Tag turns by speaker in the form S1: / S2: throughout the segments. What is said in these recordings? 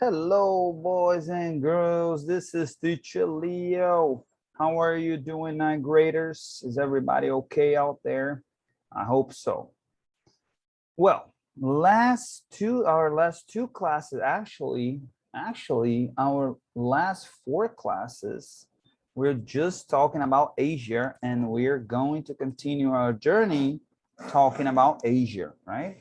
S1: Hello, boys and girls. This is Teacher Leo. How are you doing, ninth graders? Is everybody okay out there? I hope so. Well, our last two classes, actually, our last four classes, we're just talking about Asia, and we're going to continue our journey talking about Asia, right?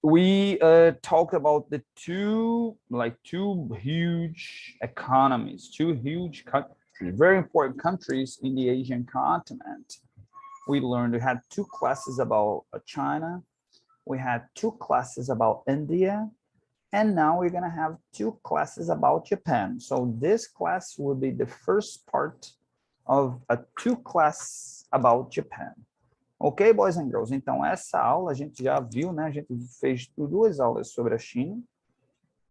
S1: We talked about the two huge economies, two huge countries, very important countries in the Asian continent. We learned, we had two classes about China, we had two classes about India, and now we're going to have two classes about Japan. So this class will be the first part of a two class about Japan. Ok, boys and girls? Então, essa aula a gente já viu, né? A gente fez duas aulas sobre a China,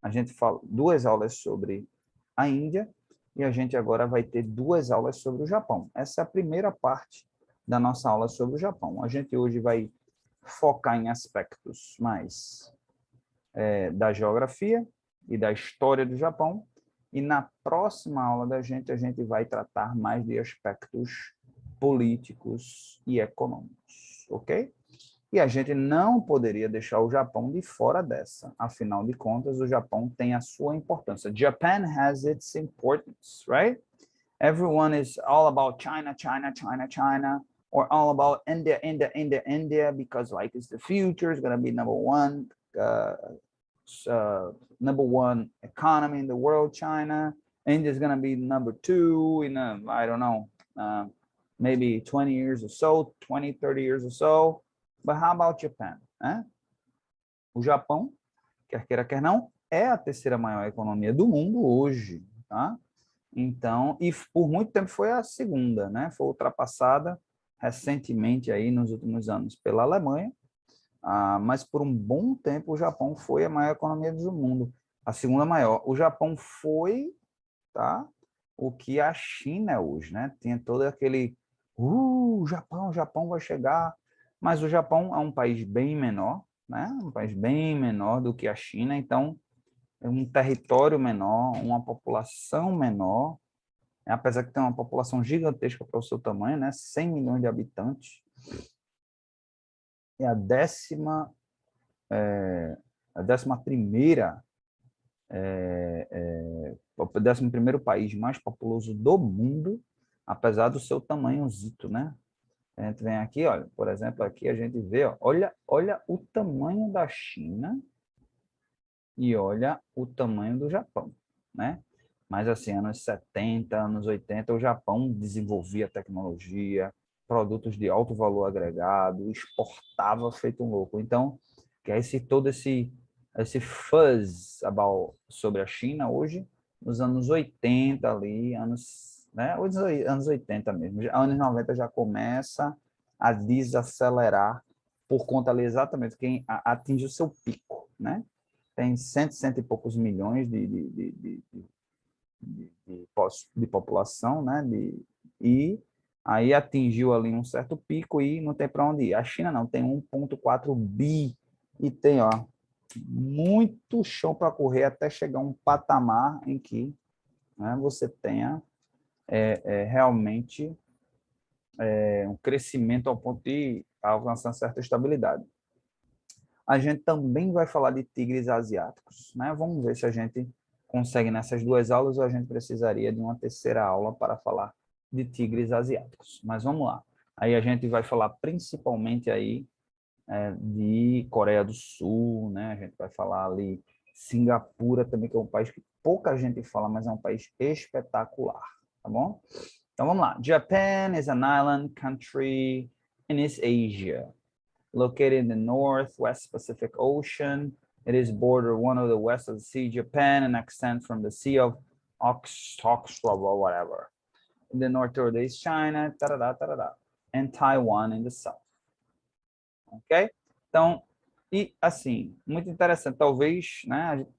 S1: a gente falou duas aulas sobre a Índia, e a gente agora vai ter duas aulas sobre o Japão. Essa é a primeira parte da nossa aula sobre o Japão. A gente hoje vai focar em aspectos mais da geografia e da história do Japão, e na próxima aula da gente, a gente vai tratar mais de aspectos políticos e econômicos, ok? E a gente não poderia deixar o Japão de fora dessa. Afinal de contas, o Japão tem a sua importância. Japan has its importance, right? Everyone is all about China, China, China, China, or all about India, India, India, India, because like it's the future, it's going to be number one economy in the world, China. India is going to be number two in, I don't know, maybe 20 years or so, 20, 30 years or so. But how about Japan? O Japão, quer queira, quer não, é a terceira maior economia do mundo hoje, tá? Então, e por muito tempo foi a segunda, né? Foi ultrapassada recentemente aí nos últimos anos pela Alemanha, mas por um bom tempo o Japão foi a maior economia do mundo, a segunda maior. O Japão foi, tá? O que a China é hoje, né? Tinha todo aquele o Japão vai chegar, mas o Japão é um país bem menor, né? Um país bem menor do que a China, então é um território menor, uma população menor, apesar que tem uma população gigantesca para o seu tamanho, né? 100 milhões de habitantes. É a 11º país mais populoso do mundo, apesar do seu tamanhozito, né? A gente vem aqui, olha, por exemplo, aqui a gente vê, ó, olha o tamanho da China e olha o tamanho do Japão, né? Mas assim, anos 70, anos 80, o Japão desenvolvia tecnologia, produtos de alto valor agregado, exportava feito um louco. Então, que é todo esse sobre a China hoje, nos anos 80 ali, né? Os anos 80 mesmo. Anos 90 já começa a desacelerar por conta ali exatamente quem atinge o seu pico, né? Tem cento e poucos milhões de população, né? E aí atingiu ali um certo pico e não tem para onde ir. A China não, tem 1,4 bi e tem, ó, muito chão para correr até chegar a um patamar em que, né, você tenha realmente um crescimento ao ponto de alcançar certa estabilidade. A gente também vai falar de tigres asiáticos, né? Vamos ver se a gente consegue nessas duas aulas ou a gente precisaria de uma terceira aula para falar de tigres asiáticos. Mas vamos lá. Aí a gente vai falar principalmente aí de Coreia do Sul, né? A gente vai falar ali Singapura também, que é um país que pouca gente fala, mas é um país espetacular, tá bom? Então vamos lá. Japan is an island country in East Asia, located in the Northwest Pacific Ocean. It is bordered one of the west of the Sea of Japan and extends from the Sea of Oxford or whatever. In the north of East China, and Taiwan in the south. Ok? Então, e assim, muito interessante, talvez, né, a gente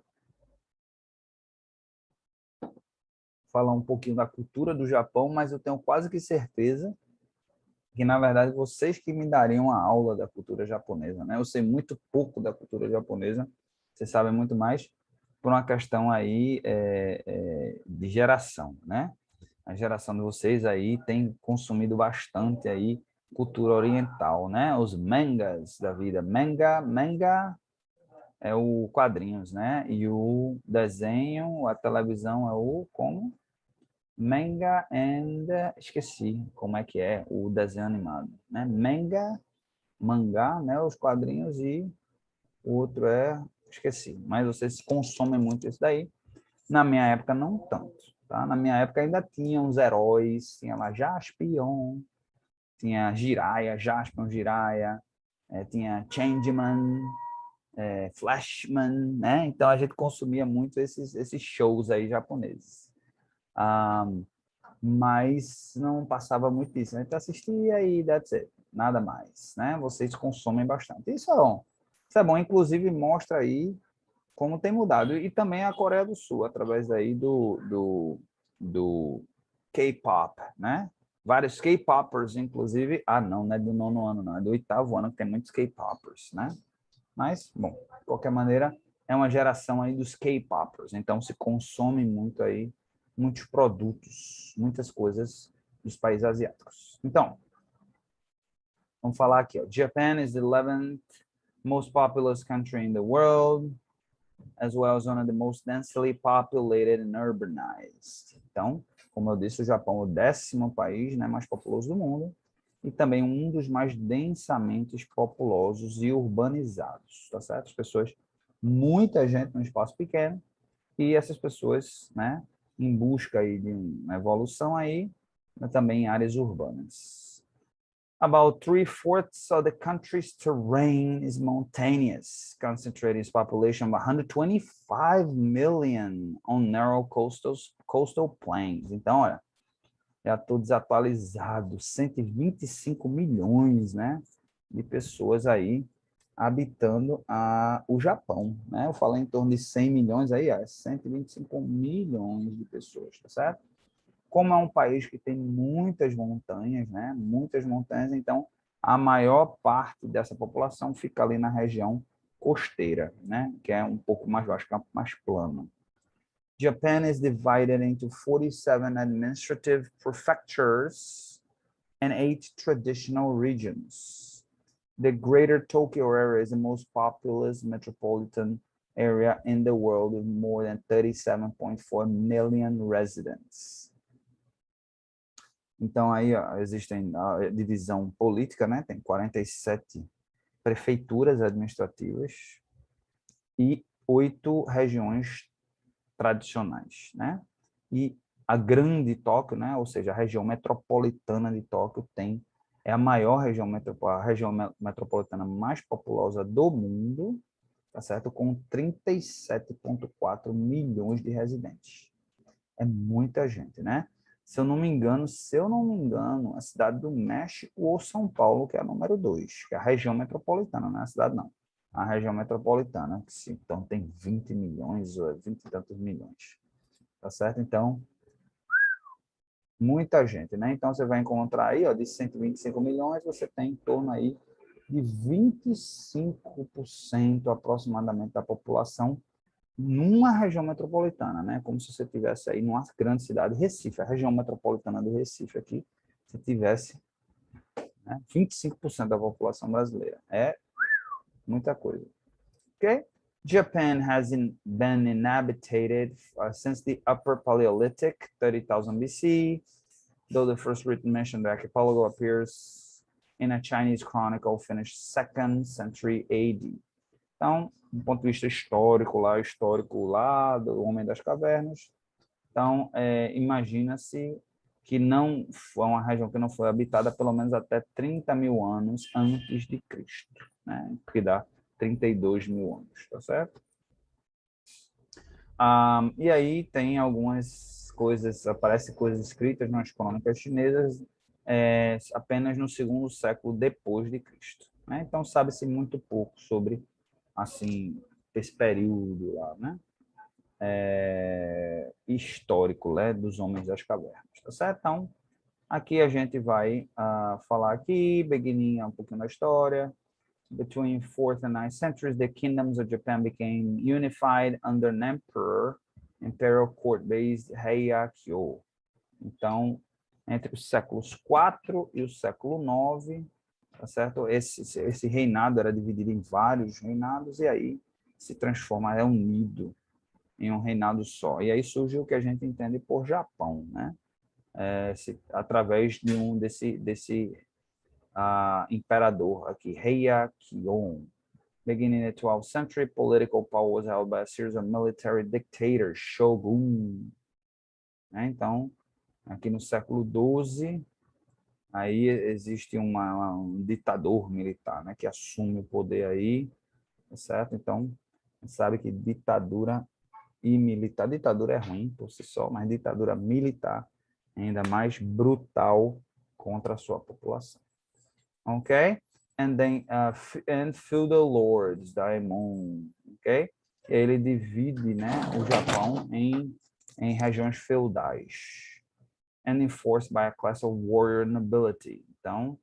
S1: falar um pouquinho da cultura do Japão, mas eu tenho quase que certeza que, na verdade, vocês que me dariam uma aula da cultura japonesa, né? Eu sei muito pouco da cultura japonesa, vocês sabem muito mais. por uma questão aí de geração, né? A geração de vocês aí tem consumido bastante aí cultura oriental, né? Os mangas da vida. Manga é o quadrinhos, né? E o desenho, a televisão é o como? Manga and... Esqueci como é que é o desenho animado, né? Mangá, né? Os quadrinhos e o outro esqueci. Mas vocês consomem muito isso daí. Na minha época, não tanto, tá? Na minha época ainda tinha uns heróis, tinha lá Jaspion, tinha Jiraiya, Jaspion, Jiraiya, tinha Changeman, Flashman, né? Então a gente consumia muito esses shows aí japoneses. Ah, mas não passava muito disso. A gente assistia e that's it. Nada mais, né? Vocês consomem bastante. Isso é bom. Isso é bom, inclusive mostra aí como tem mudado. E também a Coreia do Sul, através aí do K-pop, né? Vários K-popers, inclusive. Ah, não é do 9º ano, não. É do 8º ano que tem muitos K-popers, né? Mas, bom, de qualquer maneira, é uma geração aí dos K-popers. Então, se consome muito aí, muitos produtos, muitas coisas dos países asiáticos. Então, vamos falar aqui, ó. Japan is the 11th most populous country in the world, as well as one of the most densely populated and urbanized. Então, como eu disse, o Japão é o 10º país, né, mais populoso do mundo e também um dos mais densamente populosos e urbanizados, tá certo? As pessoas, muita gente num espaço pequeno e essas pessoas, né, em busca aí de uma evolução aí, também em áreas urbanas. About 3/4 of the country's terrain is mountainous, concentrating its population of 125 million on narrow coastal plains. Então, olha, já estou desatualizado, 125 milhões, né, de pessoas aí habitando o Japão, né? Eu falei em torno de 100 milhões aí, 125 milhões de pessoas, tá certo? Como é um país que tem muitas montanhas, né? Muitas montanhas, então a maior parte dessa população fica ali na região costeira, né? Que é um pouco mais baixo, mais plano. Japan is divided into 47 administrative prefectures and 8 traditional regions. The Greater Tokyo area is the most populous metropolitan area in the world with more than 37.4 million residents. Então, aí ó, existem a divisão política, né? Tem 47 prefeituras administrativas e 8 regiões tradicionais, né? E a grande Tóquio, né? Ou seja, a região metropolitana de Tóquio é a maior região metropolitana mais populosa do mundo, tá certo? Com 37,4 milhões de residentes. É muita gente, né? Se eu não me engano, a cidade do México ou São Paulo, que é a número 2, que é a região metropolitana, não é a cidade, não. A região metropolitana, que então tem 20 milhões, ou 20 e tantos milhões. Tá certo? Então, muita gente, né? Então, você vai encontrar aí, ó, de 125 milhões, você tem em torno aí de 25% aproximadamente da população numa região metropolitana, né? Como se você tivesse aí numa grande cidade, Recife, a região metropolitana do Recife aqui, se tivesse, né, 25% da população brasileira. É muita coisa. Okay? Japan has been inhabited since the Upper Paleolithic, 30,000 BC, though the first written mention of the archipelago appears in a Chinese chronicle finished 2nd century AD. Então, do ponto de vista histórico lá do Homem das Cavernas, então, imagina-se que não foi uma região que não foi habitada pelo menos até 30 mil anos antes de Cristo, né? Que dá 32 mil anos, tá certo? E aí tem algumas coisas, aparecem coisas escritas nas crônicas chinesas apenas no 2º século depois de Cristo, né? Então, sabe-se muito pouco sobre assim, esse período lá, né? Histórico, né? Dos Homens das Cavernas, tá certo? Então, aqui a gente vai falar aqui, beginning um pouquinho da história, between 4th and 9th centuries, the kingdoms of Japan became unified under an emperor, imperial court-based Heian-kyo. Então, entre os séculos 4 e o século 9, tá certo? Esse reinado era dividido em vários reinados e aí se transforma, é unido em um reinado só. E aí surge o que a gente entende por Japão, né? Através de desse imperador aqui, Heian-kyo. Beginning in the 12th century, political power was held by a series of military dictators, shogun. Né? Então, aqui no século XII, aí existe um ditador militar, né, que assume o poder aí, certo? Então, a gente sabe que ditadura e militar, ditadura é ruim por si só, mas ditadura militar é ainda mais brutal contra a sua população. Ok? And then, and feudal lords, daimon, ok? Ele divide, né, o Japão em regiões feudais. And enforced by a class of warrior nobility. Então,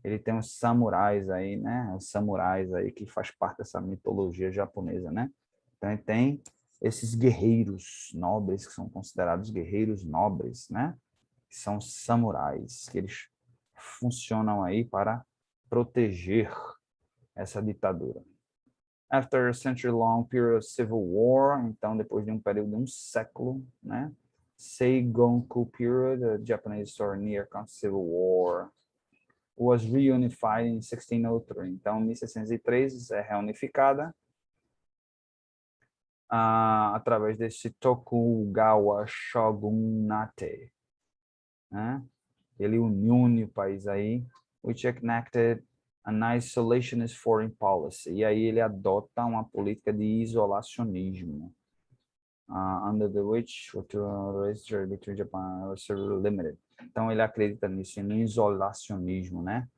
S1: ele tem os samurais aí, né? Os samurais aí que faz parte dessa mitologia japonesa, né? Então, ele tem esses guerreiros nobres, que são considerados guerreiros nobres, né? Que são samurais, que eles funcionam aí para proteger essa ditadura. After a century-long period of civil war, então, depois de um período de um século, né? Seigonku period, the Japanese or near Civil War, was reunified in 1603. Então, 1603 é reunificada através desse Tokugawa Shogunate, né? Ele une o país aí, which enacted an isolationist foreign policy. E aí ele adota uma política de isolacionismo. Under the which relationship between Japan was limited. Então ele acredita nisso, no isolacionismo, né?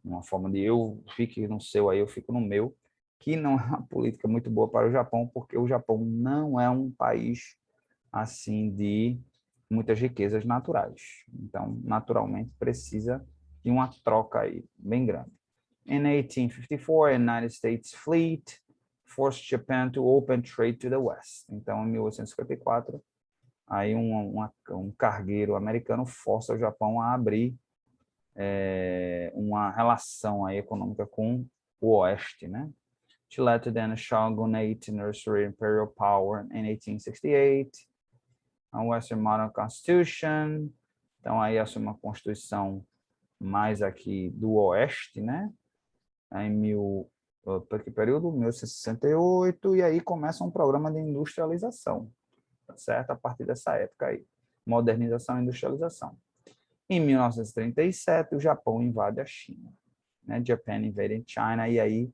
S1: Uma forma de eu fique no seu aí, eu fico no meu, que não é uma política muito boa para o Japão, porque o Japão não é um país assim de muitas riquezas naturais. Então, naturalmente precisa de uma troca aí bem grande. In 1854, a United States fleet forced Japan to open trade to the West. Então, em 1854, aí um cargueiro americano força o Japão a abrir uma relação aí econômica com o Oeste, né? She led to then Shogunate Nursery Imperial Power in 1868, a Western Modern Constitution. Então, aí essa é uma constituição mais aqui do Oeste, né? Que período? 1868, e aí começa um programa de industrialização, tá certo? A partir dessa época aí, modernização e industrialização. Em 1937, o Japão invade a China, né? Japan invaded China, e aí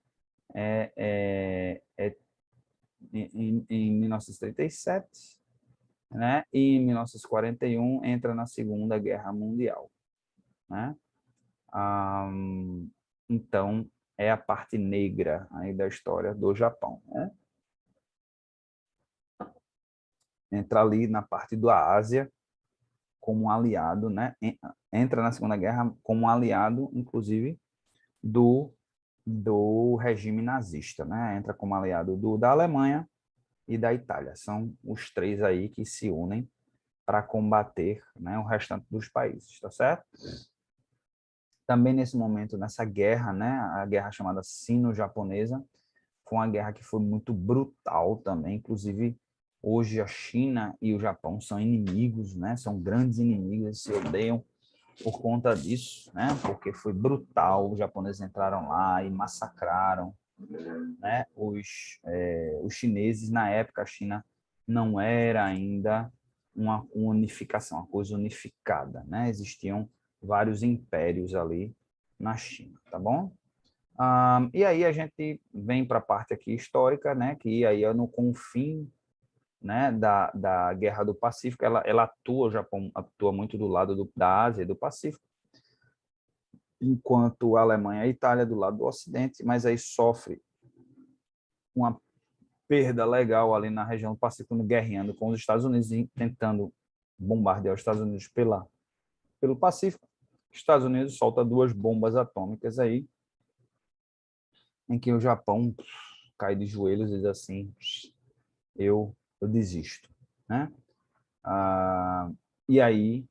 S1: em 1937, né? E em 1941 entra na Segunda Guerra Mundial, né? Então, é a parte negra aí da história do Japão, né? Entra ali na parte da Ásia como um aliado, né? Entra na Segunda Guerra como um aliado, inclusive, do regime nazista, né? Entra como aliado da Alemanha e da Itália. São os três aí que se unem para combater, né, o restante dos países, tá certo? Também nesse momento, nessa guerra, né, a guerra chamada Sino-Japonesa, foi uma guerra que foi muito brutal também, inclusive hoje a China e o Japão são inimigos, né, são grandes inimigos, eles se odeiam por conta disso, né, porque foi brutal, os japoneses entraram lá e massacraram, né, os chineses. Na época a China não era ainda uma unificação, uma coisa unificada, né, existiam vários impérios ali na China, tá bom? E aí a gente vem para a parte aqui histórica, né, que aí é no confim, né, da Guerra do Pacífico. Ela atua, o Japão atua muito do lado da Ásia e do Pacífico, enquanto a Alemanha e a Itália do lado do Ocidente, mas aí sofre uma perda legal ali na região do Pacífico, guerreando com os Estados Unidos e tentando bombardear os Estados Unidos pelo Pacífico. Os Estados Unidos solta 2 bombas atômicas aí, em que o Japão cai de joelhos e diz assim, eu desisto, né? E aí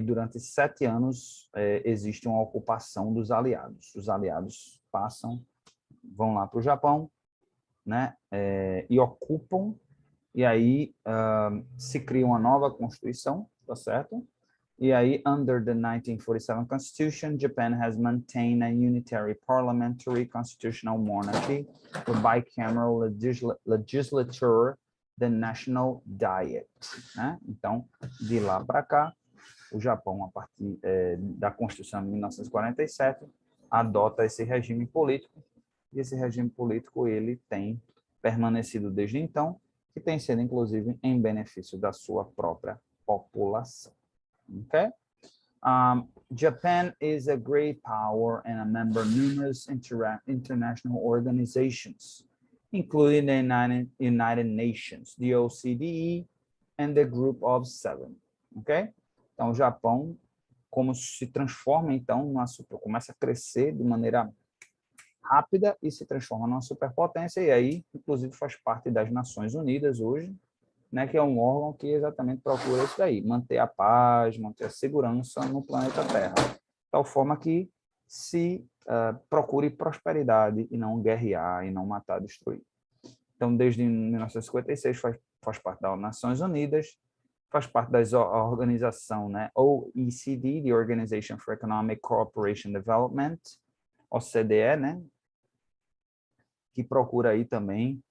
S1: durante 7 anos existe uma ocupação dos aliados. Os aliados vão lá para o Japão, né? E ocupam, e aí se cria uma nova constituição, tá certo? E aí, under the 1947 Constitution, Japan has maintained a unitary parliamentary constitutional monarchy with bicameral legislature, the National Diet, né? Então, de lá para cá, o Japão, a partir da Constituição de 1947, adota esse regime político, e esse regime político ele tem permanecido desde então, e tem sido, inclusive, em benefício da sua própria população. Okay? Japan is a great power and a member of numerous international organizations, including the United Nations, the OCDE, and the Group of Seven. Okay? Então, o Japão, como se transforma, então, começa a crescer de maneira rápida e se transforma numa superpotência, e aí, inclusive, faz parte das Nações Unidas hoje, né, que é um órgão que exatamente procura isso daí, manter a paz, manter a segurança no planeta Terra, de tal forma que se procure prosperidade e não guerrear, e não matar, destruir. Então, desde 1956 faz parte das Nações Unidas, faz parte da organização, né, OECD, the Organization for Economic Cooperation and Development, OCDE, né, que procura aí também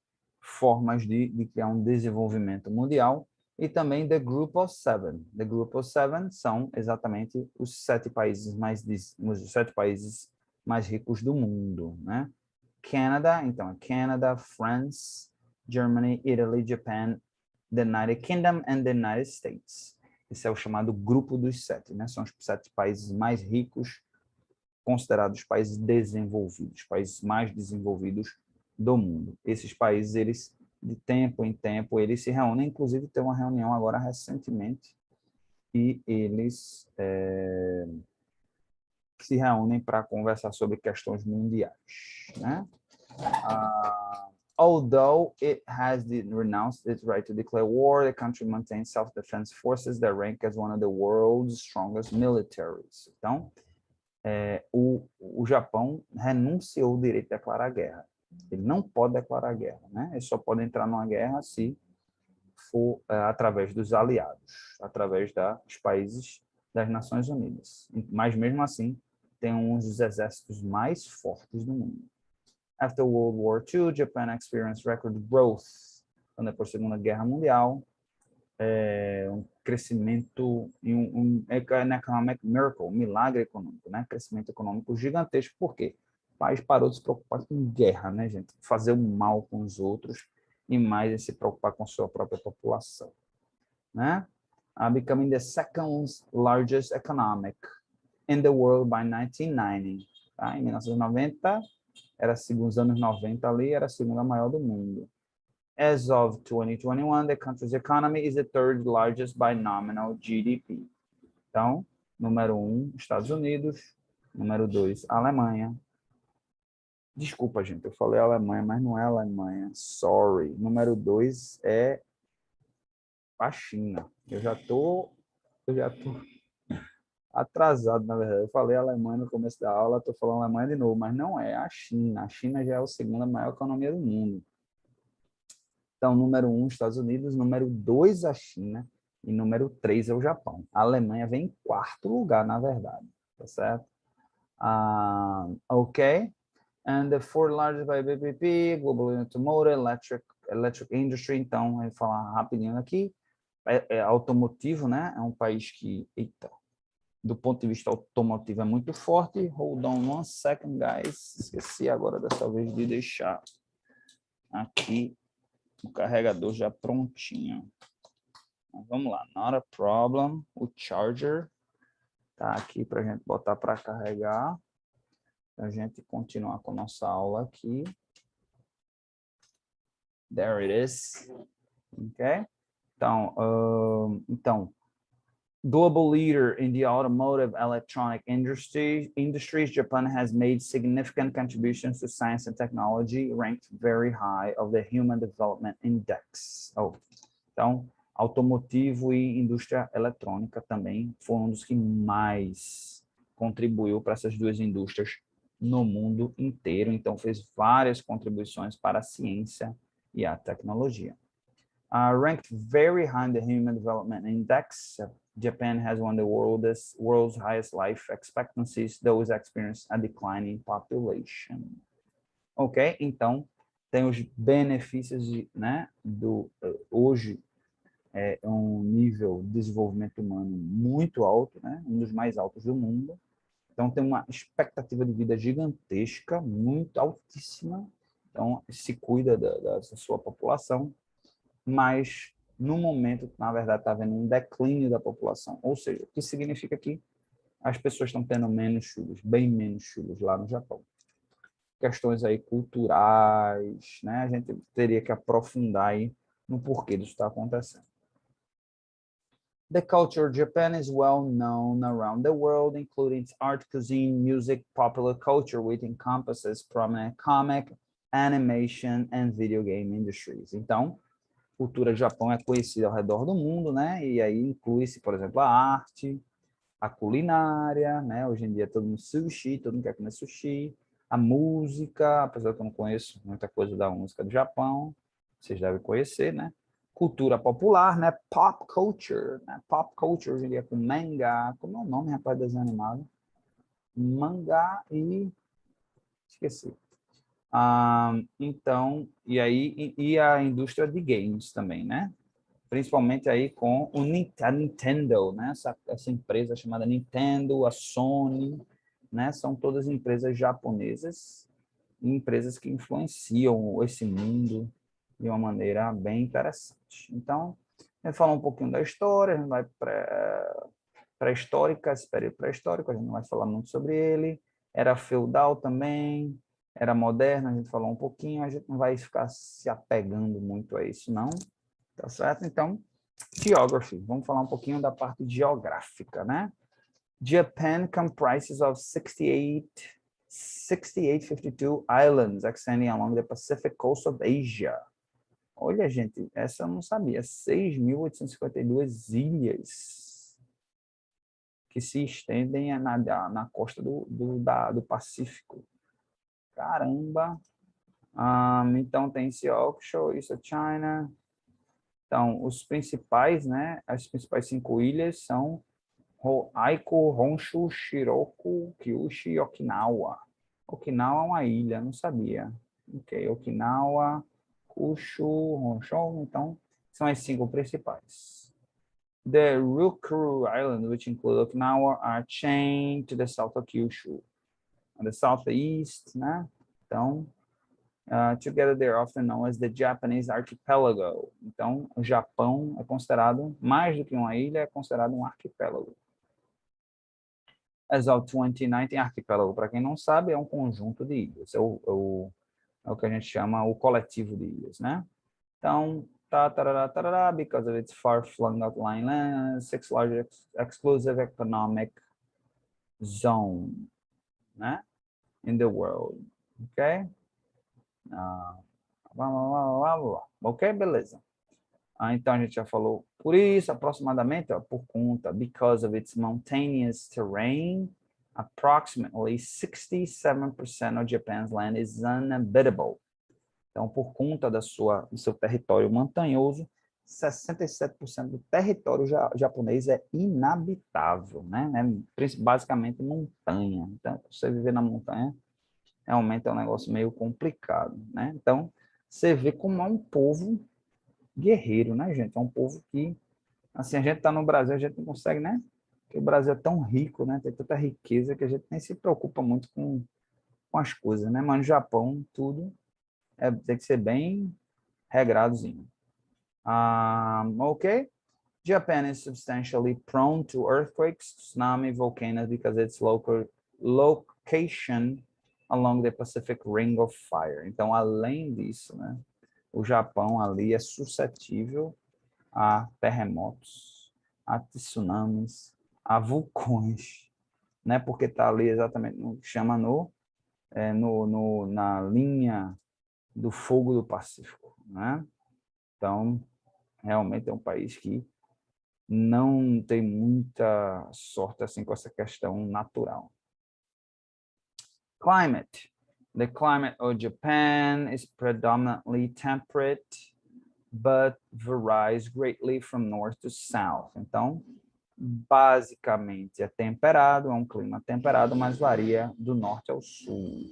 S1: formas de criar um desenvolvimento mundial, e também The Group of Seven. The Group of Seven são exatamente os 7 países mais ricos do mundo, né? Canada, então, Canada, France, Germany, Italy, Japan, the United Kingdom and the United States. Esse é o chamado Grupo dos 7, né? São os 7 países mais ricos, considerados países desenvolvidos, países mais desenvolvidos do mundo. Esses países, eles de tempo em tempo, eles se reúnem, inclusive tem uma reunião agora recentemente, e eles se reúnem para conversar sobre questões mundiais, né? Although it has renounced its right to declare war, the country maintains self-defense forces that rank as one of the world's strongest militaries. Então, o Japão renunciou ao direito de declarar guerra. Ele não pode declarar guerra, né? Ele só pode entrar numa guerra se for através dos aliados, através dos países das Nações Unidas. Mas, mesmo assim, tem um dos exércitos mais fortes do mundo. After World War II, Japan experienced record growth. Então, depois da Segunda Guerra Mundial, um crescimento e um economic miracle, um milagre econômico, né? Crescimento econômico gigantesco. Por quê? O país parou de se preocupar com guerra, né, gente? Fazer o mal com os outros e mais em se preocupar com sua própria população, né? Becoming the second largest economic in the world by 1990. Tá? Em 1990, nos anos 90 ali, era a segunda maior do mundo. As of 2021, the country's economy is the third largest by nominal GDP. Então, número 1, Estados Unidos. Número 2, Alemanha. Desculpa, gente, eu falei Alemanha, mas não é Alemanha. Sorry. Número 2 é a China. Eu já tô atrasado, na verdade. Eu falei Alemanha no começo da aula, estou falando Alemanha de novo, mas não é a China. A China já é a segunda maior economia do mundo. Então, número 1, Estados Unidos, número 2, a China, e número 3 é o Japão. A Alemanha vem em 4º lugar, na verdade, tá certo? Ok. And the 4th largest by BPP, Global Automotive, Electric Industry. Então, vou falar rapidinho aqui. Automotivo, né? É um país que, do ponto de vista automotivo é muito forte. Hold on one second, guys. Esqueci agora dessa vez de deixar aqui o carregador já prontinho. Então, vamos lá, not a problem. O charger tá aqui para a gente botar para carregar. A gente continuar com a nossa aula aqui. There it is. Ok? Então, Global leader in the automotive electronic industries, Japan has made significant contributions to science and technology, ranked very high of the Human Development Index. Então, automotivo e indústria eletrônica também foram um dos que mais contribuiu para essas duas indústrias no mundo inteiro. Então, fez várias contribuições para a ciência e a tecnologia. Ranked very high in the Human Development Index, Japan has one of the world's highest life expectancies, those experience a decline in population. Ok? Então, tem os benefícios né, hoje é um nível de desenvolvimento humano muito alto, né, um dos mais altos do mundo. Então, tem uma expectativa de vida gigantesca, muito altíssima. Então, se cuida da sua população, mas no momento, na verdade, está havendo um declínio da população. Ou seja, o que significa que as pessoas estão tendo menos filhos, bem menos filhos lá no Japão. Questões aí culturais, né? A gente teria que aprofundar aí no porquê disso está acontecendo. The culture of Japan is well known around the world, including its art, cuisine, music, popular culture, which encompasses prominent comic, animation, and video game industries. Então, a cultura do Japão é conhecida ao redor do mundo, né? E aí inclui-se, por exemplo, a arte, a culinária, né? Hoje em dia todo mundo sushi, todo mundo quer comer sushi, a música, apesar que eu não conheço muita coisa da música do Japão, vocês devem conhecer, né? Cultura popular, né? Pop culture, né? Pop culture hoje em dia com mangá, como é o nome, rapaz, desenho animado? Mangá e esqueci. Então, e aí e a indústria de games também, né? Principalmente aí com a Nintendo, né? Essa empresa chamada Nintendo, a Sony, né? São todas empresas japonesas, empresas que influenciam esse mundo de uma maneira bem interessante. Então, a gente fala um pouquinho da história, a gente vai pré-histórica, esse período pré-histórico, a gente não vai falar muito sobre ele. Era feudal também, era moderna, a gente falou um pouquinho, a gente não vai ficar se apegando muito a isso, não. Tá certo? Então, geography. Vamos falar um pouquinho da parte geográfica, né? Japan comprises of 52 islands extending along the Pacific coast of Asia. Olha, gente, essa eu não sabia. 6.852 ilhas que se estendem na costa do Pacífico. Caramba! Então tem Seoksho, isso é China. Então, os principais, né? As principais 5 ilhas são Aiko, Honshu, Shikoku, Kyushu e Okinawa. Okinawa é uma ilha, não sabia. Ok, Okinawa, Kyushu, Honshu, então são as 5 principais. The Ryukyu Islands, which include Okinawa, are chained to the south of Kyushu. On the southeast, né? Então, together they are often known as the Japanese archipelago. Então, o Japão é considerado, mais do que uma ilha, é considerado um arquipélago. As of 2019, arquipélago, para quem não sabe, é um conjunto de ilhas. É o que a gente chama o coletivo de ilhas, né? Então, because of its far-flung outlying lands, 6 largest exclusive economic zone, né? In the world, ok? Ok, beleza. Então a gente já falou por isso, aproximadamente, ó, por conta, because of its mountainous terrain, approximately 67% of Japan's land is uninhabitable. Então, por conta do seu território montanhoso, 67% do território japonês é inabitável, né? Basicamente montanha. Então, você viver na montanha realmente é um negócio meio complicado, né? Então, você vê como é um povo guerreiro, né, gente? É um povo que, assim, a gente tá no Brasil, a gente não consegue, né? Porque o Brasil é tão rico, né? Tem tanta riqueza que a gente nem se preocupa muito com as coisas, né? Mas no Japão, tudo tem que ser bem regradozinho. Ok? Japan is substantially prone to earthquakes, tsunami, volcanoes because its location along the Pacific Ring of Fire. Então, além disso, né? O Japão ali é suscetível a terremotos, a tsunamis, a vulcões, né? Porque está ali exatamente no que chama na linha do fogo do Pacífico, né? Então, realmente é um país que não tem muita sorte assim com essa questão natural. Climate. The climate of Japan is predominantly temperate, but varies greatly from north to south. Então, basicamente é temperado, é um clima temperado, mas varia do norte ao sul.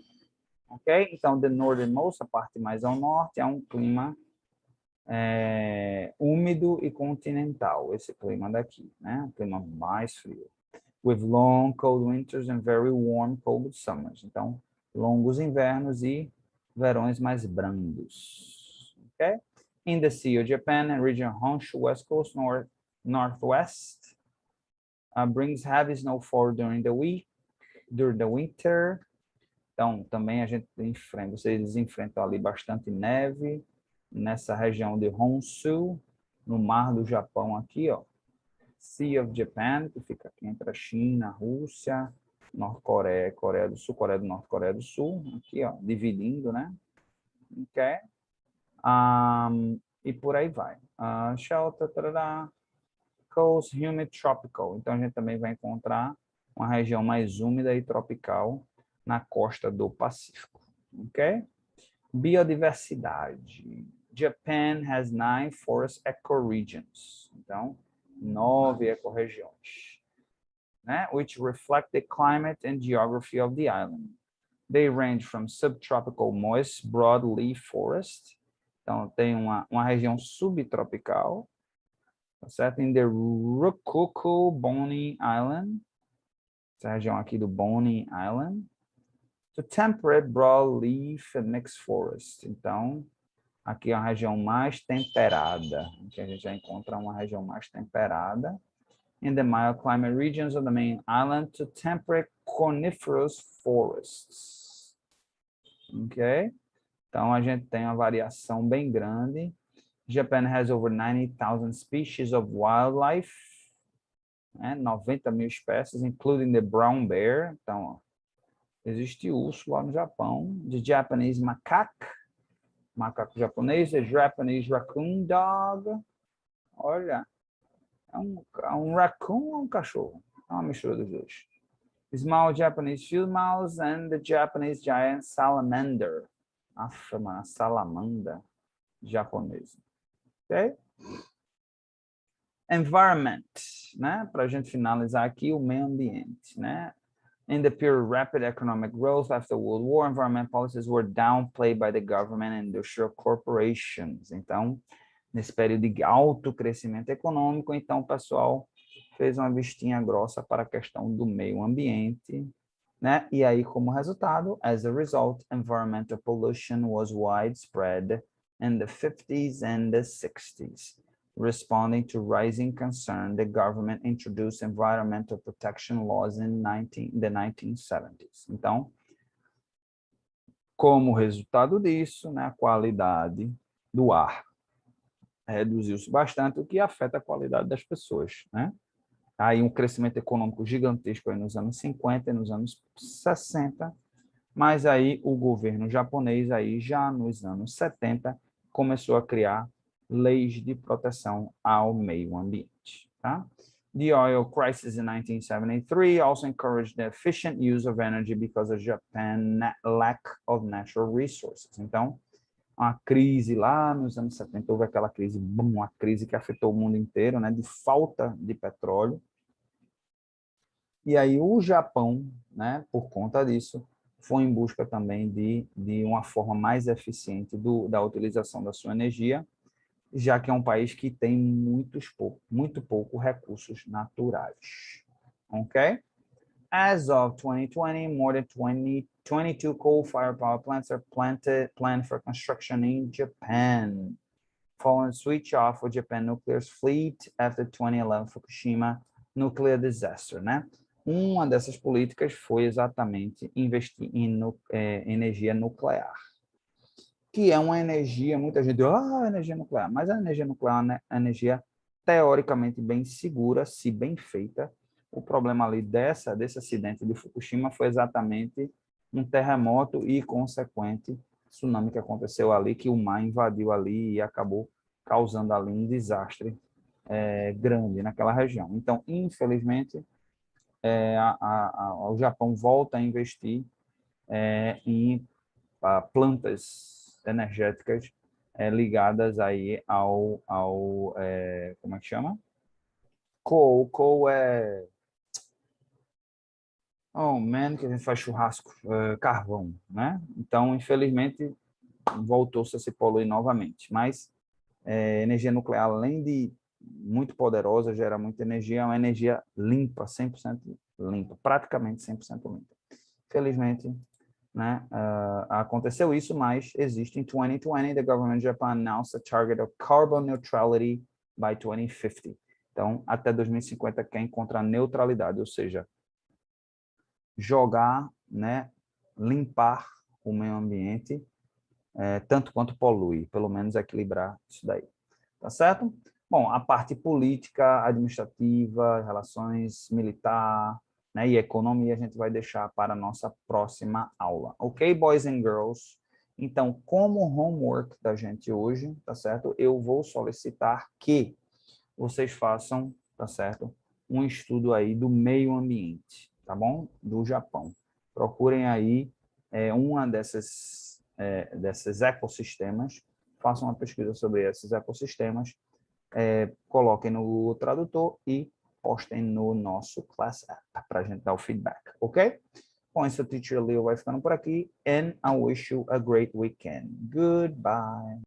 S1: Ok? Então, the northernmost, a parte mais ao norte, é um clima úmido e continental, esse clima daqui, né? Um clima mais frio. With long, cold winters and very warm, cold summers. Então, longos invernos e verões mais brandos. Okay? In the Sea of Japan and region Honshu, West Coast, Northwest, brings heavy snowfall during the winter. Então, também a gente enfrenta, vocês enfrentam ali bastante neve nessa região de Honshu, no mar do Japão aqui, ó. Sea of Japan, que fica aqui entre a China, a Rússia, Norte-Coreia, Coreia do Sul, Coreia do Norte, Coreia do Sul, aqui, ó, dividindo, né? Ok? E por aí vai. Shelter, tarará, coast, humid, tropical. Então, a gente também vai encontrar uma região mais úmida e tropical na costa do Pacífico. Ok? Biodiversidade. Japan has 9 forest ecoregions. Então, 9 ecorregiões, né? Which reflect the climate and geography of the island. They range from subtropical moist broadleaf forest. Então, tem uma região subtropical, tá certo? In the Rokoko Bonny Island, essa região aqui do Bonny Island, to temperate broadleaf and mixed forest. Então, aqui é uma região mais temperada, que a gente já encontra uma região mais temperada. In the mild climate regions of the main island to temperate coniferous forests. Ok? Então, a gente tem uma variação bem grande. Japan has over 90,000 species of wildlife, né? 90 mil espécies, including the brown bear. Então, ó, existe urso lá no Japão. The Japanese macaque, macaco japonês, the Japanese raccoon dog. Olha, é um raccoon ou um cachorro? É uma mistura dos dois. Small Japanese field mouse and the Japanese giant salamander. Aff, mano, salamandra japonesa. Ok? Environment, né? Para a gente finalizar aqui, o meio ambiente, né? In the period of rapid economic growth after the World War, environmental policies were downplayed by the government and industrial corporations. Então, nesse período de alto crescimento econômico, então o pessoal fez uma vistinha grossa para a questão do meio ambiente, né? E aí, como resultado, as a result, environmental pollution was widespread in the 50s and the 60s. Responding to rising concern, the government introduced environmental protection laws in the 1970s. Então, como resultado disso, né, a qualidade do ar reduziu-se bastante, o que afeta a qualidade das pessoas, né? Aí um crescimento econômico gigantesco aí nos anos 50 e nos anos 60, mas aí o governo japonês aí já nos anos 70 começou a criar leis de proteção ao meio ambiente, tá? The oil crisis in 1973 also encouraged the efficient use of energy because of Japan's lack of natural resources. Então, a crise lá nos anos 70, houve aquela crise, uma crise que afetou o mundo inteiro, né, de falta de petróleo. E aí o Japão, né, por conta disso, foi em busca também de uma forma mais eficiente da utilização da sua energia, já que é um país que tem muito pouco recursos naturais. Ok? As of 2020, more than 22 coal-fired power plants are planned for construction in Japan, following switch off of Japan nuclear fleet after 2011 Fukushima nuclear disaster, né? Uma dessas políticas foi exatamente investir em energia nuclear, que é uma energia, muita gente diz, energia nuclear, mas a energia nuclear é uma energia teoricamente bem segura, se bem feita. O problema ali desse acidente de Fukushima foi exatamente um terremoto e consequente tsunami que aconteceu ali, que o mar invadiu ali e acabou causando ali um desastre grande naquela região. Então, infelizmente, o Japão volta a investir em plantas energéticas ligadas aí como é que chama? Coal é... Oh, man, que a gente faz churrasco, carvão, né? Então, infelizmente, voltou-se a se poluir novamente. Mas energia nuclear, além de muito poderosa, gera muita energia, é uma energia limpa, 100% limpa, praticamente 100% limpa. Felizmente, né, aconteceu isso, mas existe em 2020, the government of Japan announced a target of carbon neutrality by 2050. Então, até 2050 quer encontrar neutralidade, ou seja, jogar, né, limpar o meio ambiente, tanto quanto polui, pelo menos equilibrar isso daí. Tá certo? Bom, a parte política, administrativa, relações militar, né, e economia a gente vai deixar para a nossa próxima aula. Ok, boys and girls? Então, como homework da gente hoje, tá certo? Eu vou solicitar que vocês façam, tá certo? Um estudo aí do meio ambiente, tá bom? Do Japão. Procurem aí uma desses ecossistemas, façam uma pesquisa sobre esses ecossistemas, coloquem no tradutor e postem no nosso Class App para a gente dar o feedback, ok? Bom, esse Teacher Leo vai ficando por aqui, and I wish you a great weekend. Goodbye.